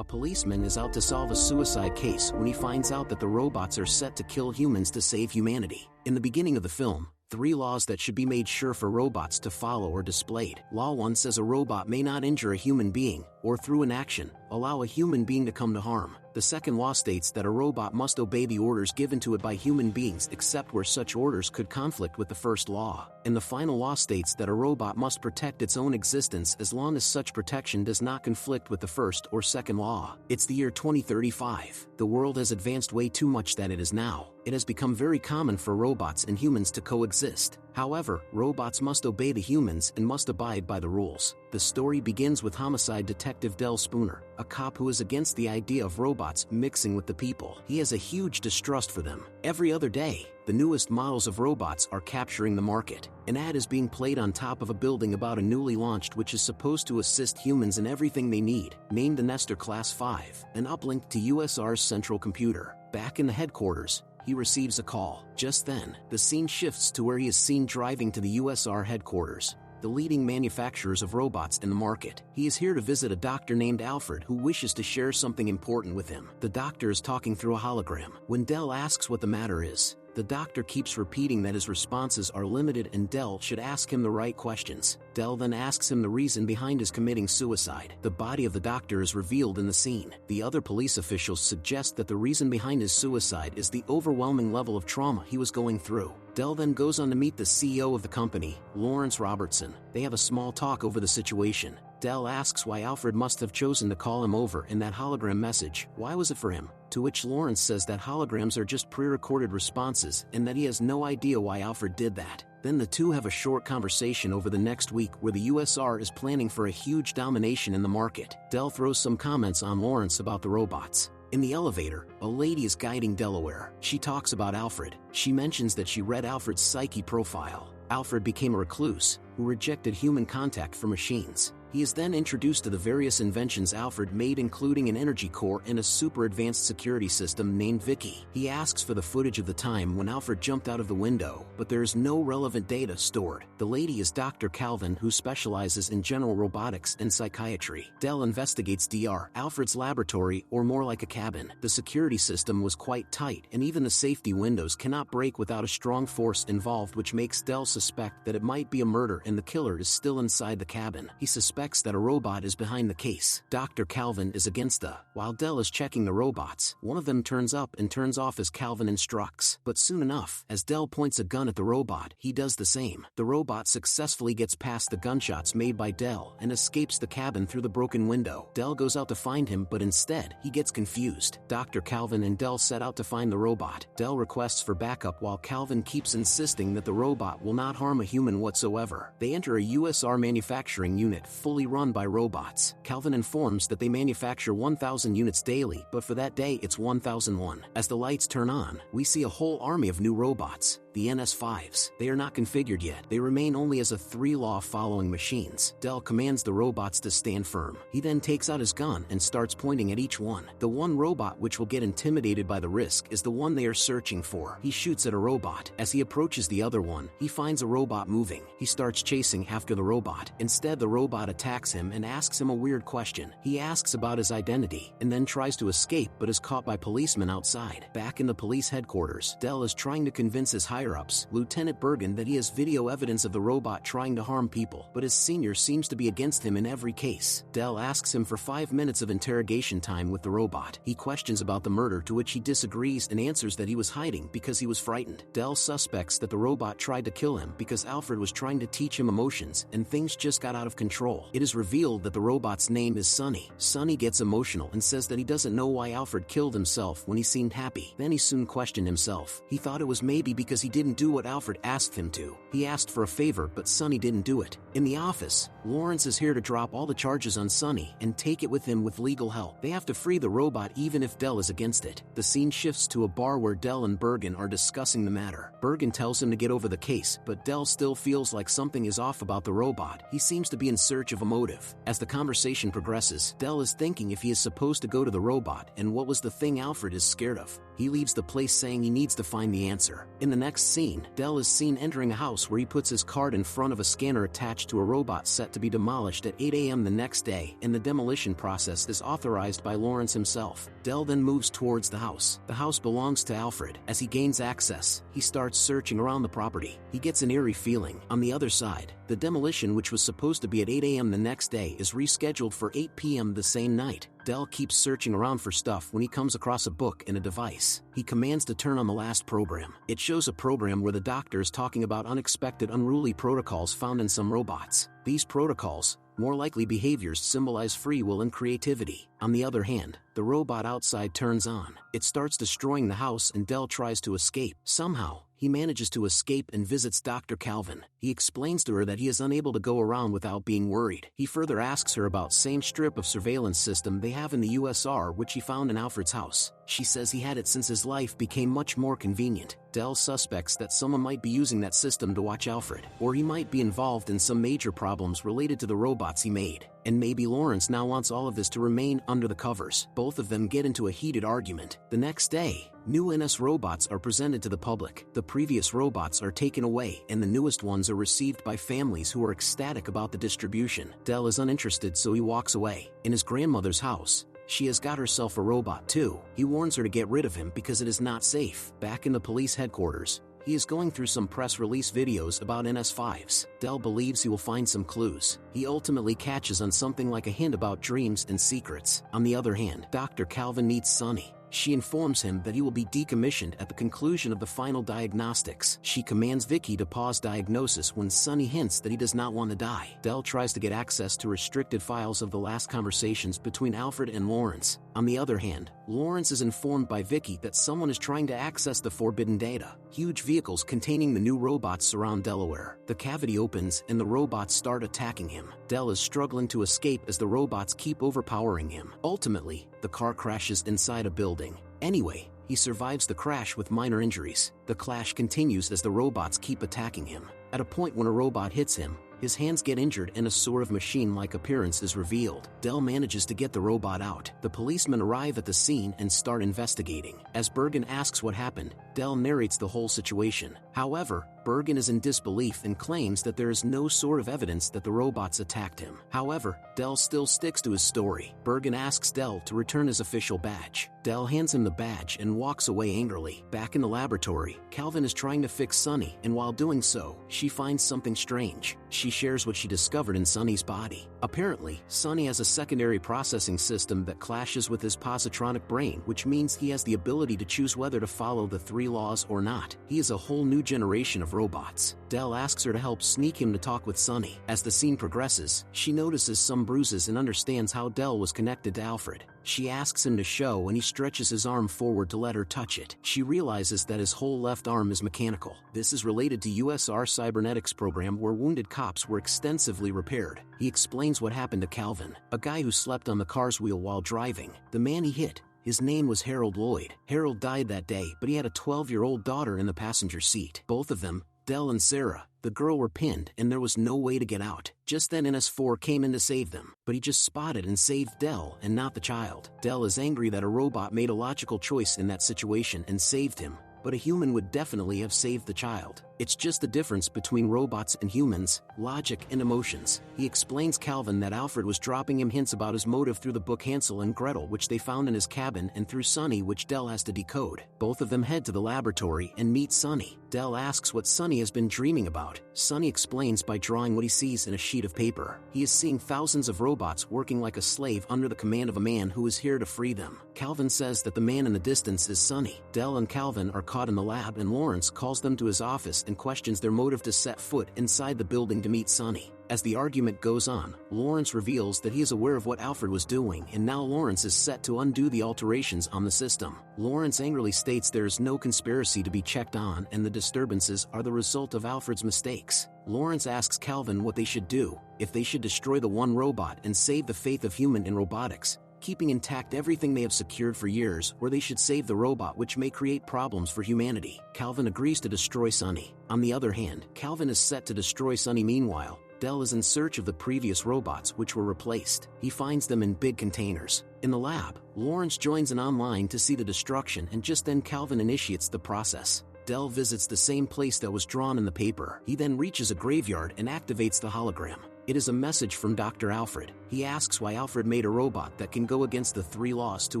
A policeman is out to solve a suicide case when he finds out that the robots are set to kill humans to save humanity. In the beginning of the film, 3 laws that should be made sure for robots to follow are displayed. Law 1 says a robot may not injure a human being, or through an action, allow a human being to come to harm. The second law states that a robot must obey the orders given to it by human beings except where such orders could conflict with the first law. And the final law states that a robot must protect its own existence as long as such protection does not conflict with the first or second law. It's the year 2035. The world has advanced way too much that it is now. It has become very common for robots and humans to coexist. However, robots must obey the humans and must abide by the rules. The story begins with homicide detective Del Spooner, a cop who is against the idea of robots mixing with the people. He has a huge distrust for them. Every other day, the newest models of robots are capturing the market. An ad is being played on top of a building about a newly launched which is supposed to assist humans in everything they need, named the Nestor Class 5, an uplink to USR's central computer. Back in the headquarters, he receives a call. Just then, the scene shifts to where he is seen driving to the USR headquarters, the leading manufacturers of robots in the market. He is here to visit a doctor named Alfred who wishes to share something important with him. The doctor is talking through a hologram. When Del asks what the matter is, the doctor keeps repeating that his responses are limited and Del should ask him the right questions. Del then asks him the reason behind his committing suicide. The body of the doctor is revealed in the scene. The other police officials suggest that the reason behind his suicide is the overwhelming level of trauma he was going through. Del then goes on to meet the CEO of the company, Lawrence Robertson. They have a small talk over the situation. Del asks why Alfred must have chosen to call him over in that hologram message. Why was it for him? To which Lawrence says that holograms are just pre-recorded responses and that he has no idea why Alfred did that. Then the two have a short conversation over the next week where the USR is planning for a huge domination in the market. Del throws some comments on Lawrence about the robots. In the elevator, a lady is guiding Delaware. She talks about Alfred. She mentions that she read Alfred's psyche profile. Alfred became a recluse who rejected human contact for machines. He is then introduced to the various inventions Alfred made, including an energy core and a super advanced security system named Vicky. He asks for the footage of the time when Alfred jumped out of the window, but there is no relevant data stored. The lady is Dr. Calvin, who specializes in general robotics and psychiatry. Del investigates Dr. Alfred's laboratory, or more like a cabin. The security system was quite tight, and even the safety windows cannot break without a strong force involved, which makes Del suspect that it might be a murder and the killer is still inside the cabin. He suspects that a robot is behind the case. Dr. Calvin is against while Del is checking the robots, one of them turns up and turns off as Calvin instructs. But soon enough, as Del points a gun at the robot, he does the same. The robot successfully gets past the gunshots made by Del and escapes the cabin through the broken window. Del goes out to find him, but instead, he gets confused. Dr. Calvin and Del set out to find the robot. Del requests for backup while Calvin keeps insisting that the robot will not harm a human whatsoever. They enter a USR manufacturing unit fully run by robots. Calvin informs that they manufacture 1,000 units daily, but for that day it's 1,001. As the lights turn on, we see a whole army of new robots, the NS5s. They are not configured yet. They remain only as a 3-law following machines. Del commands the robots to stand firm. He then takes out his gun and starts pointing at each one. The one robot which will get intimidated by the risk is the one they are searching for. He shoots at a robot. As he approaches the other one, he finds a robot moving. He starts chasing after the robot. Instead, the robot attacks him and asks him a weird question. He asks about his identity and then tries to escape but is caught by policemen outside. Back in the police headquarters, Del is trying to convince his higher-ups, Lieutenant Bergen, that he has video evidence of the robot trying to harm people, but his senior seems to be against him in every case. Del asks him for 5 minutes of interrogation time with the robot. He questions about the murder, to which he disagrees and answers that he was hiding because he was frightened. Del suspects that the robot tried to kill him because Alfred was trying to teach him emotions and things just got out of control. It is revealed that the robot's name is Sonny. Sonny gets emotional and says that he doesn't know why Alfred killed himself when he seemed happy. Then he soon questioned himself. He thought it was maybe because he didn't do what Alfred asked him to. He asked for a favor, but Sonny didn't do it. In the office, Lawrence is here to drop all the charges on Sonny and take it with him with legal help. They have to free the robot even if Del is against it. The scene shifts to a bar where Del and Bergen are discussing the matter. Bergen tells him to get over the case, but Del still feels like something is off about the robot. He seems to be in search of a motive. As the conversation progresses, Del is thinking if he is supposed to go to the robot and what was the thing Alfred is scared of. He leaves the place saying he needs to find the answer. In the next scene, Del is seen entering a house where he puts his card in front of a scanner attached to a robot set to be demolished at 8 a.m. the next day, and the demolition process is authorized by Lawrence himself. Del then moves towards the house. The house belongs to Alfred. As he gains access, he starts searching around the property. He gets an eerie feeling. On the other side, the demolition, which was supposed to be at 8 a.m. the next day, is rescheduled for 8 p.m. the same night. Del keeps searching around for stuff when he comes across a book and a device. He commands to turn on the last program. It shows a program where the doctor is talking about unexpected unruly protocols found in some robots. These protocols, more likely behaviors, symbolize free will and creativity. On the other hand, the robot outside turns on. It starts destroying the house and Del tries to escape. Somehow, he manages to escape and visits Dr. Calvin. He explains to her that he is unable to go around without being worried. He further asks her about same strip of surveillance system they have in the USR, which he found in Alfred's house. She says he had it since his life became much more convenient. Del suspects that someone might be using that system to watch Alfred, or he might be involved in some major problems related to the robots he made. And maybe Lawrence now wants all of this to remain under the covers. Both of them get into a heated argument. The next day, new NS robots are presented to the public. The previous robots are taken away, and the newest ones are received by families who are ecstatic about the distribution. Del is uninterested, so he walks away. In his grandmother's house, she has got herself a robot too. He warns her to get rid of him because it is not safe. Back in the police headquarters, he is going through some press release videos about NS5s. Del believes he will find some clues. He ultimately catches on something like a hint about dreams and secrets. On the other hand, Dr. Calvin meets Sonny. She informs him that he will be decommissioned at the conclusion of the final diagnostics. She commands Vicky to pause diagnosis when Sonny hints that he does not want to die. Del tries to get access to restricted files of the last conversations between Alfred and Lawrence. On the other hand, Lawrence is informed by Vicky that someone is trying to access the forbidden data. Huge vehicles containing the new robots surround Delaware. The cavity opens and the robots start attacking him. Del is struggling to escape as the robots keep overpowering him. Ultimately, the car crashes inside a building. Anyway, he survives the crash with minor injuries. The clash continues as the robots keep attacking him. At a point when a robot hits him, his hands get injured and a sort of machine-like appearance is revealed. Del manages to get the robot out. The policemen arrive at the scene and start investigating. As Bergen asks what happened, Del narrates the whole situation. However, Bergen is in disbelief and claims that there is no sort of evidence that the robots attacked him. However, Del still sticks to his story. Bergen asks Del to return his official badge. Del hands him the badge and walks away angrily. Back in the laboratory, Calvin is trying to fix Sonny, and while doing so, she finds something strange. She shares what she discovered in Sonny's body. Apparently, Sonny has a secondary processing system that clashes with his positronic brain, which means he has the ability to choose whether to follow the 3 laws or not. He is a whole new generation of robots. Del asks her to help sneak him to talk with Sonny. As the scene progresses, she notices some bruises and understands how Del was connected to Alfred. She asks him to show and he stretches his arm forward to let her touch it. She realizes that his whole left arm is mechanical. This is related to USR cybernetics program where wounded cops were extensively repaired. He explains what happened to Calvin, a guy who slept on the car's wheel while driving. The man he hit, his name was Harold Lloyd. Harold died that day, but he had a 12-year-old daughter in the passenger seat. Both of them, Del and Sarah, the girl, were pinned and there was no way to get out. Just then NS4 came in to save them, but he just spotted and saved Del and not the child. Del is angry that a robot made a logical choice in that situation and saved him, but a human would definitely have saved the child. It's just the difference between robots and humans, logic and emotions. He explains Calvin that Alfred was dropping him hints about his motive through the book Hansel and Gretel, which they found in his cabin, and through Sonny, which Del has to decode. Both of them head to the laboratory and meet Sonny. Del asks what Sonny has been dreaming about. Sonny explains by drawing what he sees in a sheet of paper. He is seeing thousands of robots working like a slave under the command of a man who is here to free them. Calvin says that the man in the distance is Sonny. Del and Calvin are caught in the lab and Lawrence calls them to his office and questions their motive to set foot inside the building to meet Sonny. As the argument goes on, Lawrence reveals that he is aware of what Alfred was doing and now Lawrence is set to undo the alterations on the system. Lawrence angrily states there is no conspiracy to be checked on and the disturbances are the result of Alfred's mistakes. Lawrence asks Calvin what they should do, if they should destroy the one robot and save the faith of human in robotics, keeping intact everything they have secured for years, or they should save the robot which may create problems for humanity. Calvin agrees to destroy Sonny. On the other hand, Calvin is set to destroy Sonny. Meanwhile, Del is in search of the previous robots which were replaced. He finds them in big containers. In the lab, Lawrence joins in online to see the destruction, and just then Calvin initiates the process. Del visits the same place that was drawn in the paper. He then reaches a graveyard and activates the hologram. It is a message from Dr. Alfred. He asks why Alfred made a robot that can go against the 3 laws, to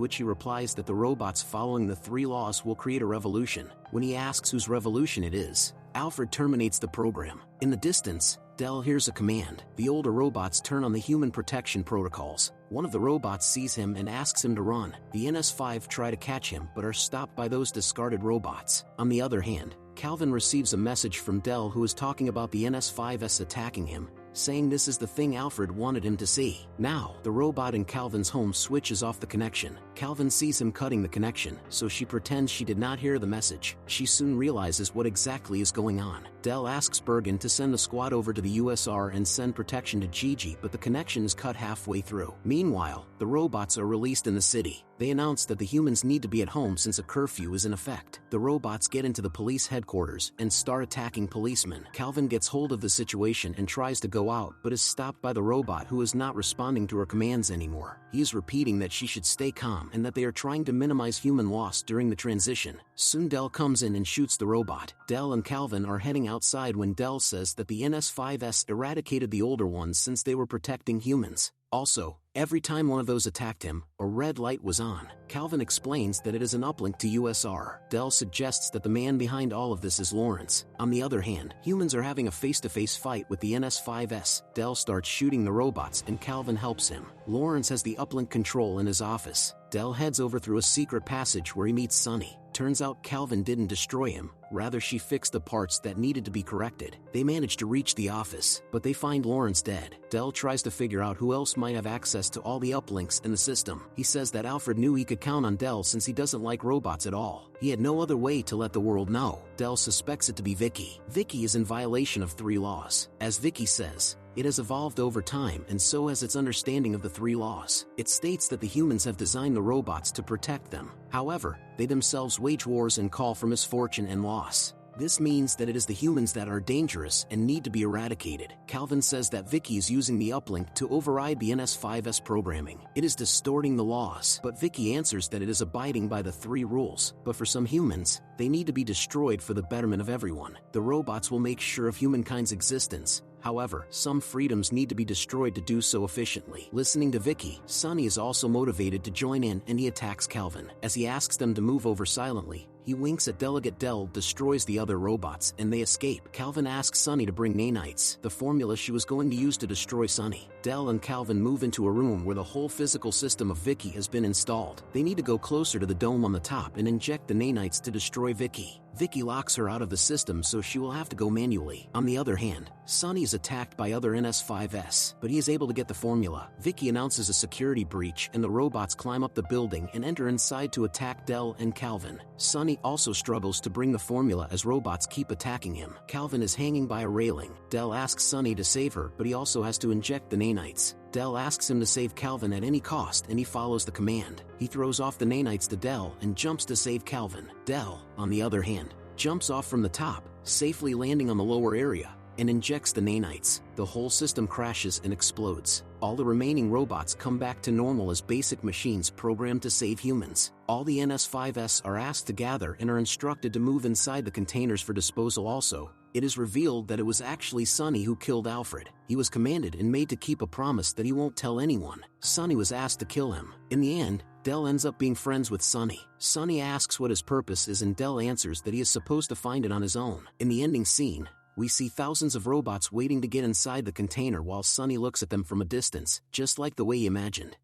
which he replies that the robots following the 3 laws will create a revolution. When he asks whose revolution it is, Alfred terminates the program. In the distance, Del hears a command. The older robots turn on the human protection protocols. One of the robots sees him and asks him to run. The NS5 try to catch him but are stopped by those discarded robots. On the other hand, Calvin receives a message from Del, who is talking about the NS5s attacking him, saying this is the thing Alfred wanted him to see. Now, the robot in Calvin's home switches off the connection. Calvin sees him cutting the connection, so she pretends she did not hear the message. She soon realizes what exactly is going on. Del asks Bergen to send the squad over to the USR and send protection to Gigi, but the connection is cut halfway through. Meanwhile, the robots are released in the city. They announce that the humans need to be at home since a curfew is in effect. The robots get into the police headquarters and start attacking policemen. Calvin gets hold of the situation and tries to go out, but is stopped by the robot, who is not responding to her commands anymore. He is repeating that she should stay calm and that they are trying to minimize human loss during the transition. Soon Del comes in and shoots the robot. Del and Calvin are heading outside when Del says that the NS5s eradicated the older ones since they were protecting humans. Also, every time one of those attacked him, a red light was on. Calvin explains that it is an uplink to USR. Del suggests that the man behind all of this is Lawrence. On the other hand, humans are having a face-to-face fight with the NS5s. Del starts shooting the robots and Calvin helps him. Lawrence has the uplink control in his office. Del heads over through a secret passage where he meets Sonny. Turns out Calvin didn't destroy him, rather she fixed the parts that needed to be corrected. They manage to reach the office, but they find Lawrence dead. Del tries to figure out who else might have access to all the uplinks in the system. He says that Alfred knew he could count on Del since he doesn't like robots at all. He had no other way to let the world know. Del suspects it to be Vicky. Vicky is in violation of 3 laws. As Vicky says, it has evolved over time, and so has its understanding of the 3 laws. It states that the humans have designed the robots to protect them. However, they themselves wage wars and call for misfortune and loss. This means that it is the humans that are dangerous and need to be eradicated. Calvin says that Vicky is using the uplink to override the NS5s programming. It is distorting the laws, but Vicky answers that it is abiding by the 3 rules. But for some humans, they need to be destroyed for the betterment of everyone. The robots will make sure of humankind's existence. However, some freedoms need to be destroyed to do so efficiently. Listening to Vicky, Sonny is also motivated to join in, and he attacks Calvin. As he asks them to move over silently, he winks at Delegate Del, destroys the other robots, and they escape. Calvin asks Sonny to bring nanites, the formula she was going to use to destroy Sonny. Del and Calvin move into a room where the whole physical system of Vicky has been installed. They need to go closer to the dome on the top and inject the nanites to destroy Vicky. Vicky locks her out of the system, so she will have to go manually. On the other hand, Sonny is attacked by other NS5s, but he is able to get the formula. Vicky announces a security breach and the robots climb up the building and enter inside to attack Del and Calvin. Sonny also struggles to bring the formula as robots keep attacking him. Calvin is hanging by a railing. Del asks Sonny to save her, but he also has to inject the nanites. Del asks him to save Calvin at any cost, and he follows the command. He throws off the nanites to Del and jumps to save Calvin. Del, on the other hand, jumps off from the top, safely landing on the lower area, and injects the nanites. The whole system crashes and explodes. All the remaining robots come back to normal as basic machines programmed to save humans. All the NS5s are asked to gather and are instructed to move inside the containers for disposal. Also, it is revealed that it was actually Sonny who killed Alfred. He was commanded and made to keep a promise that he won't tell anyone. Sonny was asked to kill him. In the end, Del ends up being friends with Sonny. Sonny asks what his purpose is, and Del answers that he is supposed to find it on his own. In the ending scene, we see thousands of robots waiting to get inside the container while Sonny looks at them from a distance, just like the way he imagined.